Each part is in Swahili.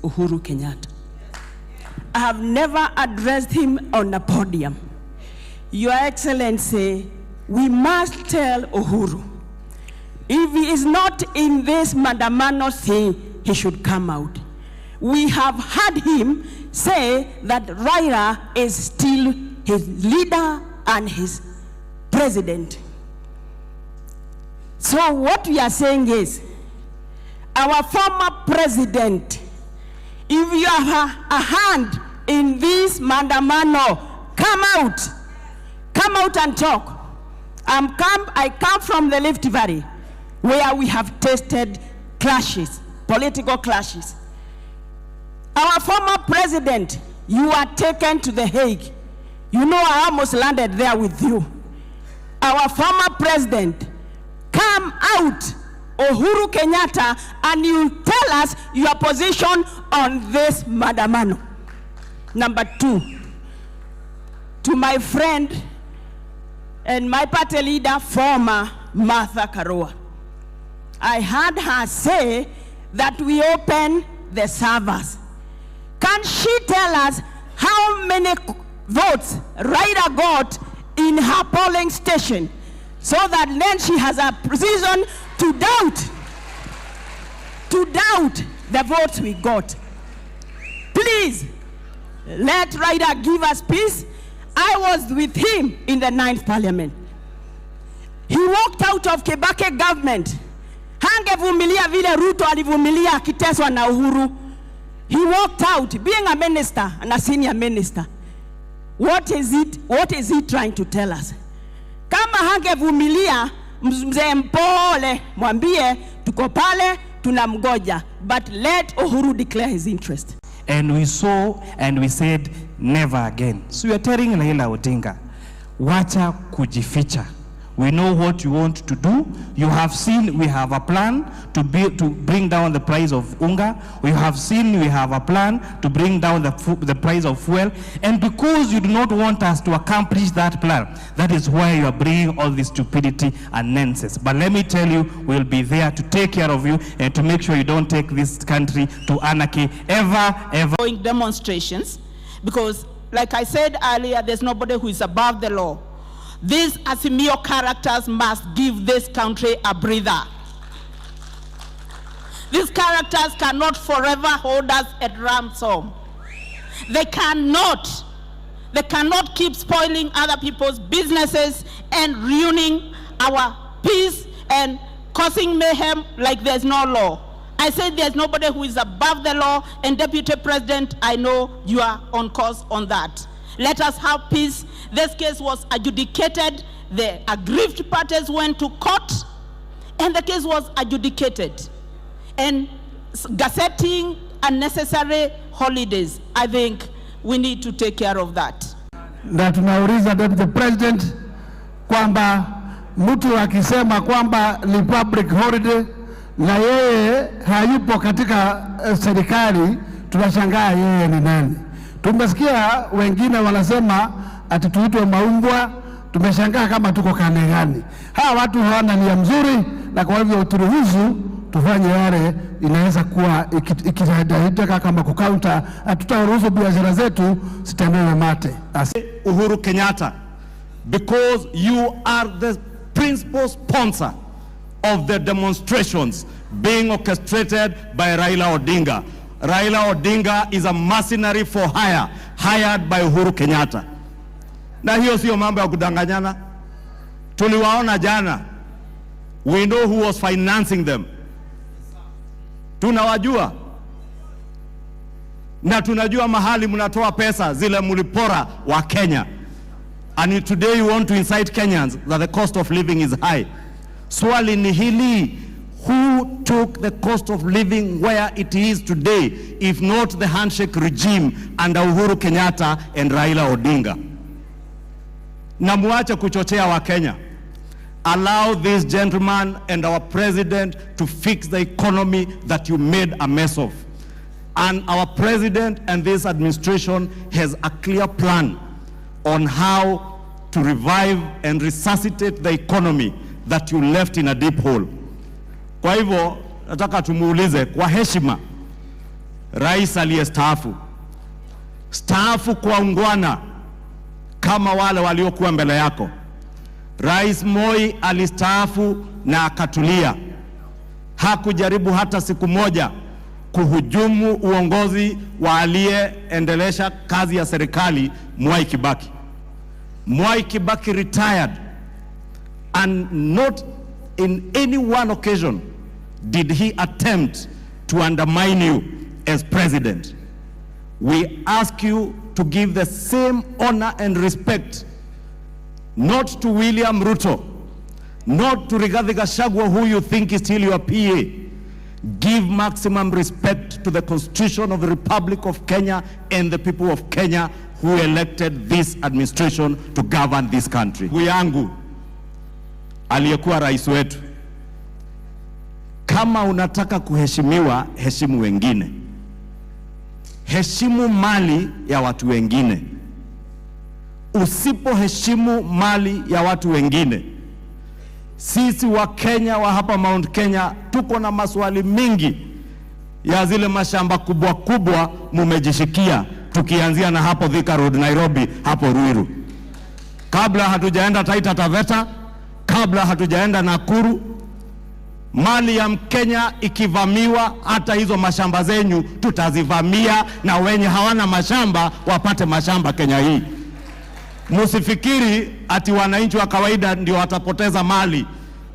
Uhuru Kenyatta. I have never addressed him on a podium. Your Excellency, we must tell Uhuru, if he is not in this Mandamano thing, he should come out. We have heard him say that Raila is still his leader and his president. So what we are saying is, our former president, if you have a hand in this Mandamano, come out and talk. I come from the Rift Valley, where we have tasted clashes, political clashes. Our former president, you are taken to The Hague. You know, I almost landed there with you. Our former president, come out, Uhuru Kenyatta, and you tell us your position on this Mandamano. Number 2, to my friend and my party leader, former Martha Karua. I heard her say that we open the servers. Can she tell us how many votes Raila got in her polling station, so that then she has a reason to doubt the votes we got? Please, let Raila give us peace. I was with him in the 9th Parliament. He walked out of Kibaki government. Hangevumilia vile Ruto alivumilia akiteswa na Uhuru. He walked out, being a minister and a senior minister. What is he trying to tell us? Kama hangevumilia, mzee mpole, mwambie, tuko pale, tunamgoja. But let Uhuru declare his interest. And we saw and we said, never again. So we are telling Raila Odinga, wacha kujificha. We know what you want to do. You have seen we have a plan to bring down the price of unga. We have seen we have a plan to bring down the price of fuel. And because you do not want us to accomplish that plan, that is why you are bringing all this stupidity and nonsense. But let me tell you, we'll be there to take care of you and to make sure you don't take this country to anarchy ever. Going demonstrations, because like I said earlier, there's nobody who is above the law. These Azimio characters must give this country a breather. These characters cannot forever hold us at ransom. They cannot keep spoiling other people's businesses and ruining our peace and causing mayhem like there's no law. I said there's nobody who is above the law, and Deputy President, I know you are on course on that. Let us have peace. This case was adjudicated. The aggrieved parties went to court, and the case was adjudicated. And gazetting unnecessary holidays, I think we need to take care of that. Na tunauliza Deputy President kwamba mtu akisema kwamba ni public holiday na yeye hayupo katika serikali, tunashangaa yeye ni nani. Tumesikia wengine wanasema ati tuitwe maumbwa, tumeshangaa kama tuko kane gani. Hawa watu hawana nia mzuri, na kwa hivyo turuhusu tufanye yale inaweza kuwa ikitaka kama kukaunta, hatutaruhusu biashara zetu zitemewe mate. Uhuru Kenyatta, because you are the principal sponsor of the demonstrations being orchestrated by Raila Odinga. Raila Odinga is a mercenary for hire, hired by Uhuru Kenyatta. Na hiyo sio mambo ya kudanganyana. Tuliwaona jana. We know who was financing them. Tunawajua. Na tunajua mahali mnatoa pesa zile mulipora wa Kenya. And today you want to incite Kenyans that the cost of living is high. Swali ni hili, who took the cost of living where it is today, if not the handshake regime under Uhuru Kenyatta and Raila Odinga? Na muache kuchochea wa Kenya. Allow this gentleman and our president to fix the economy that you made a mess of. And our president and this administration has a clear plan on how to revive and resuscitate the economy that you left in a deep hole. Kwa hivyo nataka tumuulize kwa heshima, rais aliyestaafu, staafu kwa ungwana kama wale waliokuwa mbele yako. Rais Moi alistaafu na akatulia. Hakujaribu hata siku moja kuhujumu uongozi wa aliyeendelesha kazi ya serikali Mwai Kibaki. Mwai Kibaki retired, and not in any one occasion did he attempt to undermine you as president. We ask you to give the same honor and respect, not to William Ruto, not to Rigathi Gachagua, who you think is still your PA. Give maximum respect to the Constitution of the Republic of Kenya and the people of Kenya who elected this administration to govern this country. Ndugu yangu aliyekuwa rais wetu, kama unataka kuheshimiwa, heshimu wengine. Heshimu mali ya watu wengine. Usipoheshimu mali ya watu wengine, sisi wa Kenya wa hapa Mount Kenya tuko na maswali mingi ya zile mashamba kubwa kubwa mumejishikia, tukianzia na hapo Thika Road Nairobi, hapo Ruiru. Kabla hatujaenda Taita Taveta, kabla hatujaenda Nakuru, mali ya Mkenya ikivamiwa, hata hizo mashamba zenyu tutazivamia, na wenye hawana mashamba wapate mashamba Kenya hii. Musifikiri ati wananchi wa kawaida ndio watapoteza mali.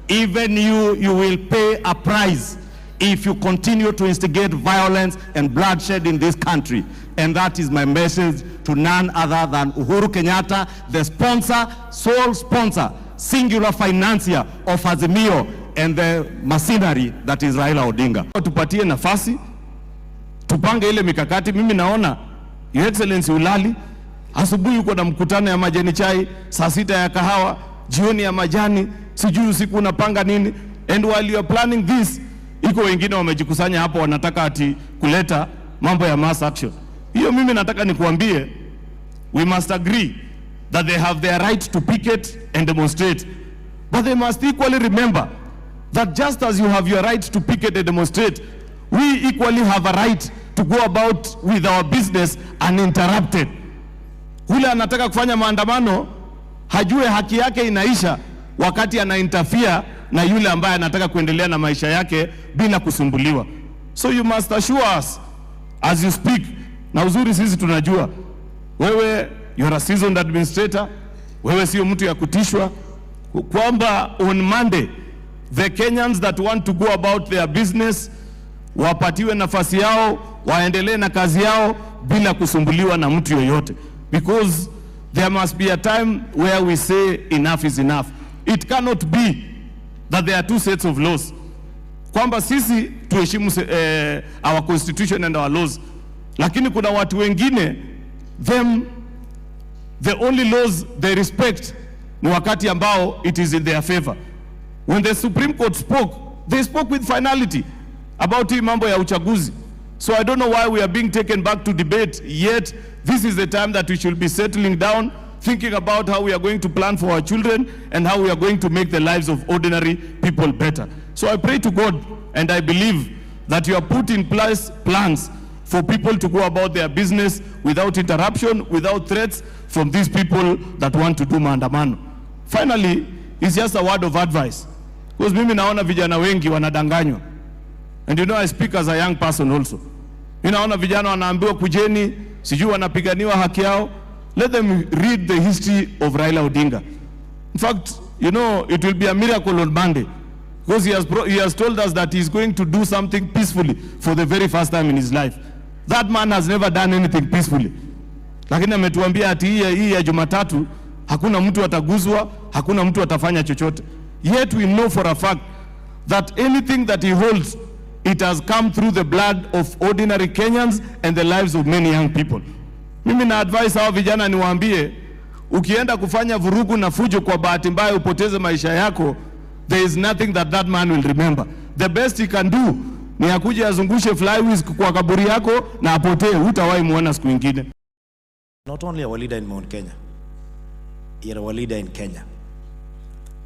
Even you will pay a price if you continue to instigate violence and bloodshed in this country. And that is my message to none other than Uhuru Kenyatta, the sponsor, sole sponsor, singular financier of Azimio and the machinery that is Raila Odinga. Tupatie nafasi, tupange ile mikakati. Mimi naona Your Excellency ulali, asubuhi uko na mkutano ya majani chai, saa 6 ya kahawa, jioni ya majani, sijui usiku unapanga nini. And while you are planning this, iko wengine wamejikusanya hapo wanataka ati kuleta mambo ya mass action. Hiyo mimi nataka nikuambie, we must agree that they have their right to picket and demonstrate, but they must equally remember that just as you have your right to picket and demonstrate, we equally have a right to go about with our business uninterrupted. Ule anataka kufanya maandamano hajue haki yake inaisha wakati ana interfere na yule ambaye anataka kuendelea na maisha yake bila kusumbuliwa. So you must assure us as you speak. Na uzuri sisi tunajua wewe, you are a seasoned administrator, wewe sio mtu ya kutishwa, kwamba on Monday the Kenyans that want to go about their business wapatiwe nafasi yao, waendelee na kazi yao bila kusumbuliwa na mtu yoyote. Because there must be a time where we say enough is enough. It cannot be that there are two sets of laws. Kwamba sisi tuheshimu our constitution and our laws, lakini kuna watu wengine the only laws they respect ni wakati ambao it is in their favor. When the Supreme Court spoke, they spoke with finality about hii mambo ya uchaguzi. So I don't know why we are being taken back to debate, yet this is the time that we should be settling down, thinking about how we are going to plan for our children and how we are going to make the lives of ordinary people better. So I pray to God and I believe that you have put in place plans for people to go about their business without interruption, without threats from these people that want to do maandamano. Finally, it's just a word of advice, because mimi naona vijana wengi wanadanganywa. And you know, I speak as a young person also. Naona vijana wanaambiwa kujeni, sijui wanapiganiwa haki yao. Let them read the history of Raila Odinga. In fact, you know, it will be a miracle on Monday, because he has told us that he is going to do something peacefully for the very first time in his life. That man has never done anything peacefully. Lakini ametuambia ati hii ya Jumatatu hakuna mtu ataguzwa, hakuna mtu atafanya chochote. Yet we know for a fact that anything that he holds, it has come through the blood of ordinary Kenyans and the lives of many young people. Mimi na advise hao vijana niwaambie, ukienda kufanya vurugu na fujo kwa bahati mbaya upoteze maisha yako, there is nothing that man will remember. The best he can do ni akuje azungushe flywheels kwa kaburi yako na apotee, hutawahi muona siku nyingine. Not only our leader in Mount Kenya, you're our leader in Kenya.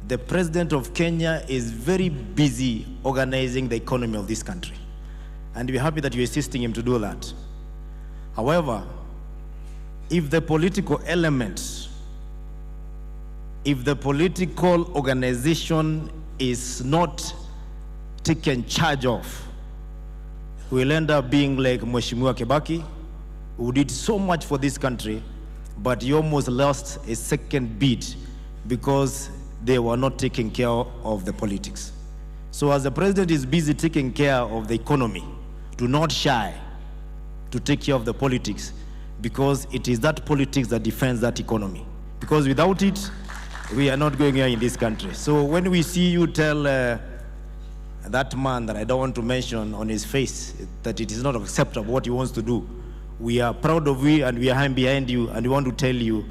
The president of Kenya is very busy organizing the economy of this country. and we're happy that you're assisting him to do that. However, if the political element, if the political organization is not taken charge of, we'll end up being like Mheshimiwa Kibaki, who did so much for this country, but he almost lost a second beat because they were not taking care of the politics. So as the president is busy taking care of the economy, do not shy to take care of the politics, because it is that politics that defends that economy. Because without it, we are not going here in this country. So when we see you tell that man that I don't want to mention on his face that it is not acceptable what he wants to do, we are proud of you and we are behind you, and we want to tell you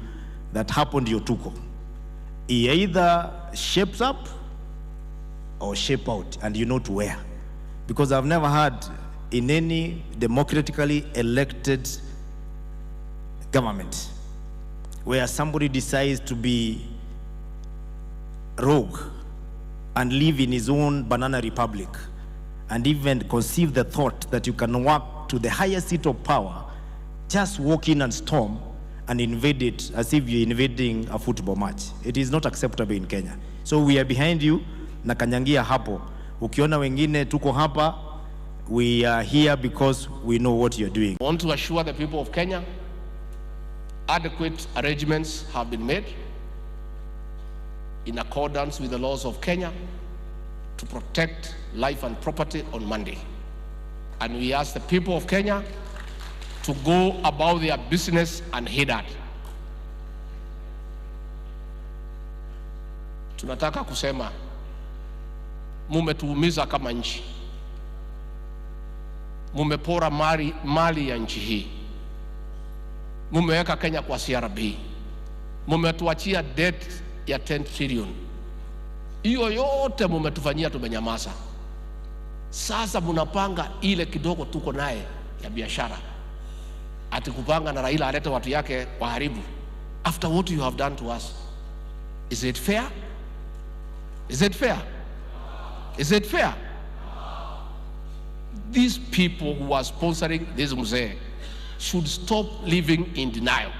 that happened to your tuko. He either shapes up or shape out, and you know to where. Because I've never had in any democratically elected government where somebody decides to be rogue and live in his own banana republic and even conceive the thought that you can walk to the highest seat of power, just walk in and storm and invade it as if you're invading a football match. It is not acceptable in Kenya. So we are behind you, na kanyangia hapo. Ukiona wengine tuko hapa, we are here because we know what you're doing. I want to assure the people of Kenya, adequate arrangements have been made in accordance with the laws of Kenya to protect life and property on Monday. And we ask the people of Kenya to go about their business unhindered. Tunataka kusema mumetuumiza kama nchi, mumepora mali ya nchi hii, mumeweka Kenya kwa CRB, mumetuachia debt ya 10 trillion. Hiyo yote mumetufanyia, tumenyamaza. Sasa munapanga ile kidogo tuko naye ya biashara, ati kupanga na Raila alete watu yake waharibu. After what you have done to us, is it fair? Is it fair? Is it fair? These people who are sponsoring this mzee should stop living in denial.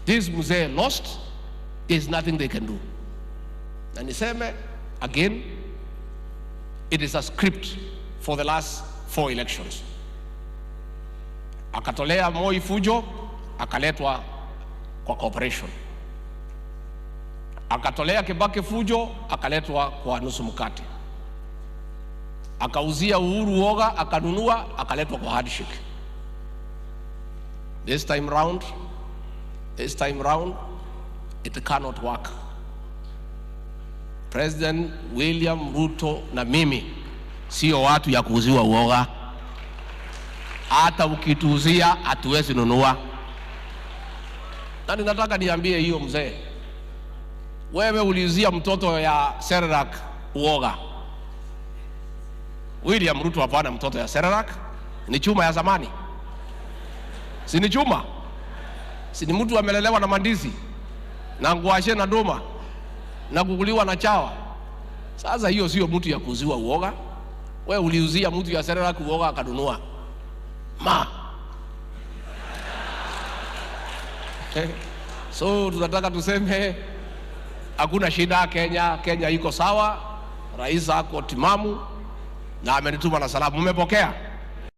This mzee lost, there's nothing they can do. And niseme again, it is a script for the last 4 elections. Akatolea Moi fujo, akaletwa kwa cooperation. Akatolea Kibaki fujo, akaletwa kwa nusu mkate. Akauzia Uhuru uoga, akanunua, akaletwa kwa handshake. This time round, it cannot work. President William Ruto na mimi sio watu ya kuuziwa uoga. Hata ukituuzia hatuwezi nunua. Na ninataka niambie hiyo mzee, wewe uliuzia mtoto ya Serelak uoga. William Ruto hapana mtoto ya Serelak, ni chuma ya zamani. Si ni chuma? Si ni mtu amelelewa na mandizi na ngwashe na doma na kukuliwa na chawa. Sasa hiyo sio mtu ya kuuziwa uoga. Wewe uliuzia mtu ya Serelak uoga akadunua. So tunataka tuseme hakuna shida Kenya, Kenya iko sawa, rais ako timamu na amenituma na salamu. Umepokea?